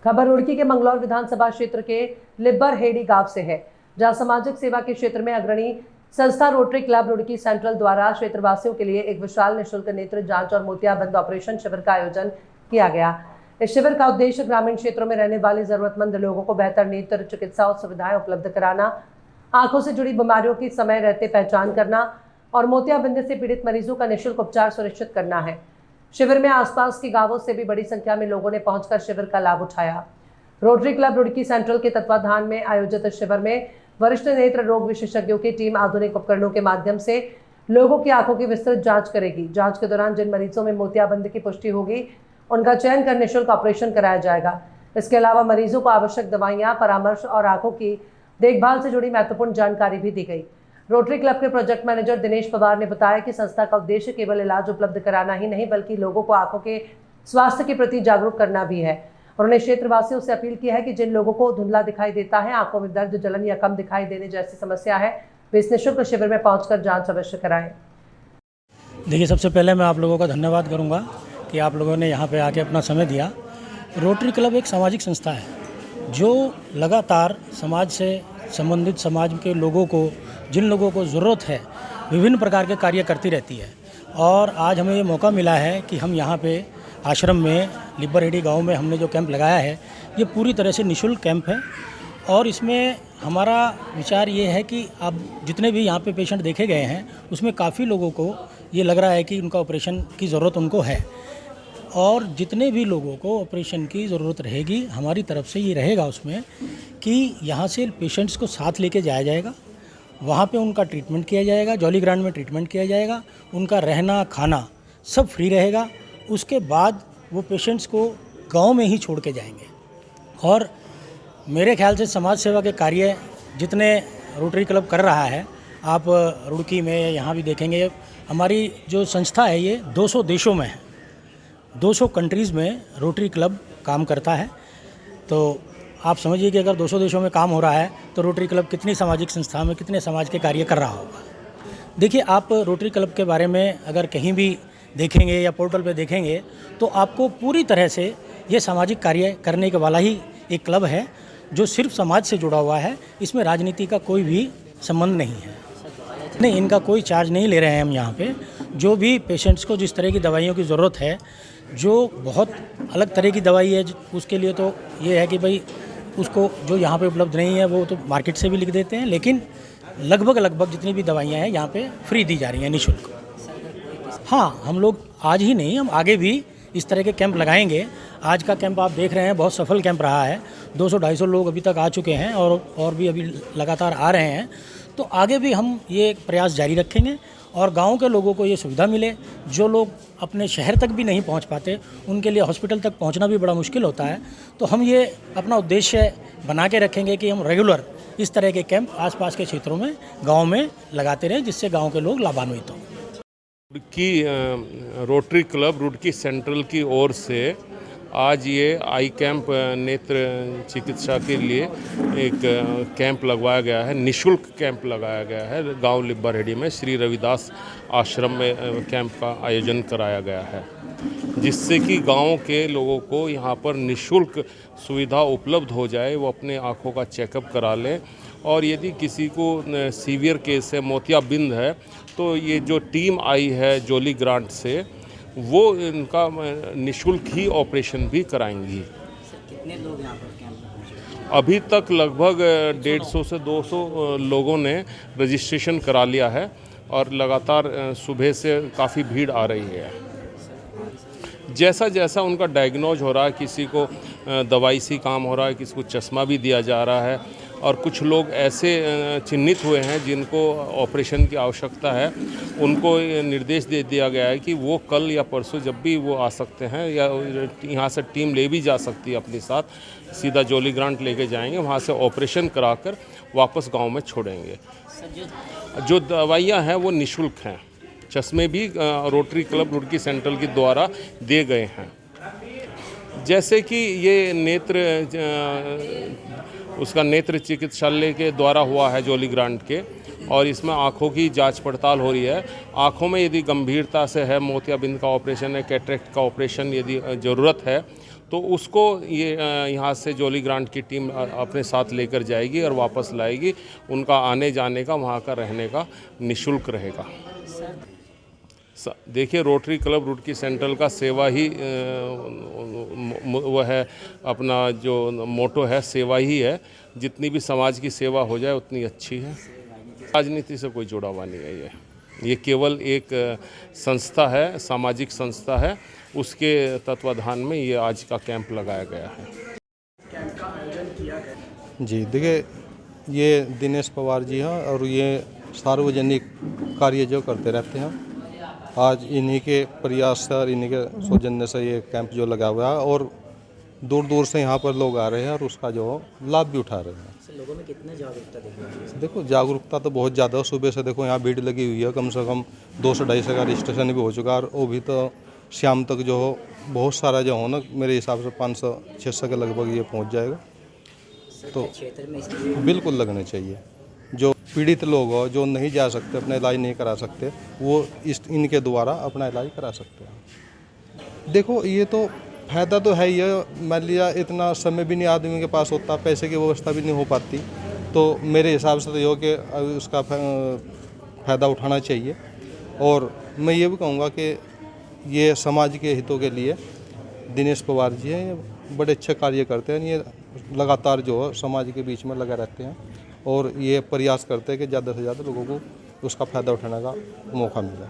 खबर रुड़की के मंगलौर विधानसभा क्षेत्र के लिब्बरहेड़ी गांव से है, जहां सामाजिक सेवा के क्षेत्र में अग्रणी संस्था रोटरी क्लब रुड़की सेंट्रल द्वारा क्षेत्रवासियों के लिए एक विशाल निःशुल्क नेत्र जांच और मोतियाबिंद ऑपरेशन शिविर का आयोजन किया गया। इस शिविर का उद्देश्य ग्रामीण क्षेत्रों में रहने वाले जरूरतमंद लोगों को बेहतर नेत्र चिकित्सा और सुविधाएं उपलब्ध कराना, आंखों से जुड़ी बीमारियों की समय रहते पहचान करना और मोतियाबिंद से पीड़ित मरीजों का निःशुल्क उपचार सुनिश्चित करना है। शिविर में आसपास के गांवों से भी बड़ी संख्या में लोगों ने पहुंचकर शिविर का लाभ उठाया। रोटरी क्लब रुड़की सेंट्रल के तत्वाधान में आयोजित इस शिविर में वरिष्ठ नेत्र रोग विशेषज्ञों की टीम आधुनिक उपकरणों के माध्यम से लोगों की आंखों की विस्तृत जांच करेगी। जांच के दौरान जिन मरीजों में मोतियाबिंद की पुष्टि होगी, उनका चयन कर निःशुल्क ऑपरेशन कराया जाएगा। इसके अलावा मरीजों को आवश्यक दवाइयां, परामर्श और आंखों की देखभाल से जुड़ी महत्वपूर्ण जानकारी भी दी गई। रोटरी क्लब के प्रोजेक्ट मैनेजर दिनेश पवार ने बताया कि संस्था का उद्देश्य केवल इलाज उपलब्ध कराना ही नहीं, बल्कि लोगों को आंखों के स्वास्थ्य के प्रति जागरूक करना भी है। उन्होंने क्षेत्रवासियों से अपील की है कि जिन लोगों को धुंधला दिखाई देता है, आंखों में दर्द, जलन या कम दिखाई देने जैसी समस्या है, वे इस निःशुल्क शिविर में पहुंचकर जांच अवश्य कराएं। देखिए, सबसे पहले मैं आप लोगों का धन्यवाद करूंगा कि आप लोगों ने यहाँ पे आके अपना समय दिया। रोटरी क्लब एक सामाजिक संस्था है जो लगातार समाज से संबंधित समाज के लोगों को, जिन लोगों को ज़रूरत है, विभिन्न प्रकार के कार्य करती रहती है। और आज हमें ये मौका मिला है कि हम यहाँ पे आश्रम में लिब्बरहेड़ी गांव में हमने जो कैंप लगाया है, ये पूरी तरह से निःशुल्क कैंप है। और इसमें हमारा विचार ये है कि अब जितने भी यहाँ पे पेशेंट देखे गए हैं, उसमें काफ़ी लोगों को ये लग रहा है कि उनका ऑपरेशन की ज़रूरत उनको है। और जितने भी लोगों को ऑपरेशन की ज़रूरत रहेगी, हमारी तरफ से ये रहेगा उसमें कि यहाँ से पेशेंट्स को साथ लेके जाया जाएगा, वहाँ पे उनका ट्रीटमेंट किया जाएगा, जॉली ग्रांट में ट्रीटमेंट किया जाएगा, उनका रहना खाना सब फ्री रहेगा। उसके बाद वो पेशेंट्स को गांव में ही छोड़ के जाएंगे। और मेरे ख्याल से समाज सेवा के कार्य जितने रोटरी क्लब कर रहा है, आप रुड़की में यहाँ भी देखेंगे, हमारी जो संस्था है ये 200 देशों में है, 200 कंट्रीज़ में रोटरी क्लब काम करता है। तो आप समझिए कि अगर 200 देशों में काम हो रहा है तो रोटरी क्लब कितनी सामाजिक संस्था में कितने समाज के कार्य कर रहा होगा। देखिए, आप रोटरी क्लब के बारे में अगर कहीं भी देखेंगे या पोर्टल पे देखेंगे तो आपको पूरी तरह से ये सामाजिक कार्य करने के वाला ही एक क्लब है जो सिर्फ समाज से जुड़ा हुआ है। इसमें राजनीति का कोई भी संबंध नहीं है। नहीं, इनका कोई चार्ज नहीं ले रहे हैं हम यहाँ पे। जो भी पेशेंट्स को जिस तरह की दवाइयों की ज़रूरत है, जो बहुत अलग तरह की दवाई है, उसके लिए तो ये है कि भाई उसको जो यहाँ पे उपलब्ध नहीं है वो तो मार्केट से भी लिख देते हैं, लेकिन लगभग जितनी भी दवाइयाँ हैं यहाँ पे फ्री दी जा रही हैं निःशुल्क। हाँ, हम लोग आज ही नहीं, हम आगे भी इस तरह के कैंप लगाएंगे। आज का कैंप आप देख रहे हैं, बहुत सफल कैंप रहा है। 200-250 लोग अभी तक आ चुके हैं और भी अभी लगातार आ रहे हैं। तो आगे भी हम ये प्रयास जारी रखेंगे और गांव के लोगों को ये सुविधा मिले। जो लोग अपने शहर तक भी नहीं पहुंच पाते, उनके लिए हॉस्पिटल तक पहुंचना भी बड़ा मुश्किल होता है। तो हम ये अपना उद्देश्य बना के रखेंगे कि हम रेगुलर इस तरह के कैंप आसपास के क्षेत्रों में, गाँव में लगाते रहें, जिससे गाँव के लोग लाभान्वित हों। Roorkee rotary club Roorkee central की ओर से आज ये आई कैंप नेत्र चिकित्सा के लिए एक कैंप लगवाया गया है, निःशुल्क कैंप लगाया गया है। गांव लिब्बरहेड़ी में श्री रविदास आश्रम में कैंप का आयोजन कराया गया है, जिससे कि गांव के लोगों को यहां पर निःशुल्क सुविधा उपलब्ध हो जाए। वो अपने आँखों का चेकअप करा लें और यदि किसी को सीवियर केस है, मोतियाबिंद है, तो ये जो टीम आई है जॉली ग्रांट से, वो इनका निःशुल्क ही ऑपरेशन भी कराएंगी। कितने लोग यहाँ पर कैंप में पहुँचे? अभी तक लगभग 150 से 200 लोगों ने रजिस्ट्रेशन करा लिया है और लगातार सुबह से काफ़ी भीड़ आ रही है। जैसा जैसा उनका डायग्नोज हो रहा है, किसी को दवाई से काम हो रहा है, किसी को चश्मा भी दिया जा रहा है और कुछ लोग ऐसे चिन्हित हुए हैं जिनको ऑपरेशन की आवश्यकता है। उनको निर्देश दे दिया गया है कि वो कल या परसों जब भी वो आ सकते हैं, या यहाँ से टीम ले भी जा सकती है अपने साथ, सीधा जॉली ग्रांट लेके जाएंगे, वहाँ से ऑपरेशन कराकर वापस गांव में छोड़ेंगे। जो दवाइयाँ हैं वो निःशुल्क हैं। चश्मे भी रोटरी क्लब रुड़की सेंट्रल के द्वारा दिए गए हैं। जैसे कि ये उसका नेत्र चिकित्सालय के द्वारा हुआ है जॉली ग्रांट के, और इसमें आँखों की जांच पड़ताल हो रही है। आँखों में यदि गंभीरता से है, मोतियाबिंद का ऑपरेशन है, कैटरेक्ट का ऑपरेशन यदि ज़रूरत है, तो उसको ये यहाँ से जोली ग्रांट की टीम अपने साथ लेकर जाएगी और वापस लाएगी। उनका आने जाने का, वहाँ का रहने का निःशुल्क रहेगा। देखिए, रोटरी क्लब रुड़की सेंट्रल का सेवा ही वह है, अपना जो मोटो है सेवा ही है। जितनी भी समाज की सेवा हो जाए उतनी अच्छी है। राजनीति से कोई जुड़ा हुआ नहीं है। ये केवल एक संस्था है, सामाजिक संस्था है, उसके तत्वाधान में ये आज का कैंप लगाया गया है। जी देखिए, ये दिनेश पवार जी हैं और ये सार्वजनिक कार्य जो करते रहते हैं। आज इन्हीं के प्रयास से और इन्हीं के सौजन्य से ये कैंप जो लगा हुआ है और दूर दूर से यहाँ पर लोग आ रहे हैं और उसका जो लाभ भी उठा रहे हैं। लोगों में कितने जागरूकता देखिए? देखो, जागरूकता तो बहुत ज़्यादा है। सुबह से देखो यहाँ भीड़ लगी हुई है, कम से कम 200-250 का रजिस्ट्रेशन भी हो चुका है और वो भी तो शाम तक जो हो बहुत सारा जो हो ना, मेरे हिसाब से 500-600 के लगभग ये पहुँच जाएगा। तो क्षेत्र में इसकी बिल्कुल लगने चाहिए। जो पीड़ित लोग हो, जो नहीं जा सकते, अपना इलाज नहीं करा सकते, वो इनके द्वारा अपना इलाज करा सकते हैं। देखो, ये तो फ़ायदा तो है ही है। मान लिया इतना समय भी नहीं आदमी के पास होता, पैसे की व्यवस्था भी नहीं हो पाती, तो मेरे हिसाब से तो ये कि उसका फ़ायदा उठाना चाहिए। और मैं ये भी कहूँगा कि ये समाज के हितों के लिए दिनेश पवार जी हैं, ये बड़े अच्छे कार्य करते हैं। ये लगातार जो है समाज के बीच में लगे रहते हैं और ये प्रयास करते हैं कि ज़्यादा से ज़्यादा लोगों को उसका फ़ायदा उठाने का मौका मिले।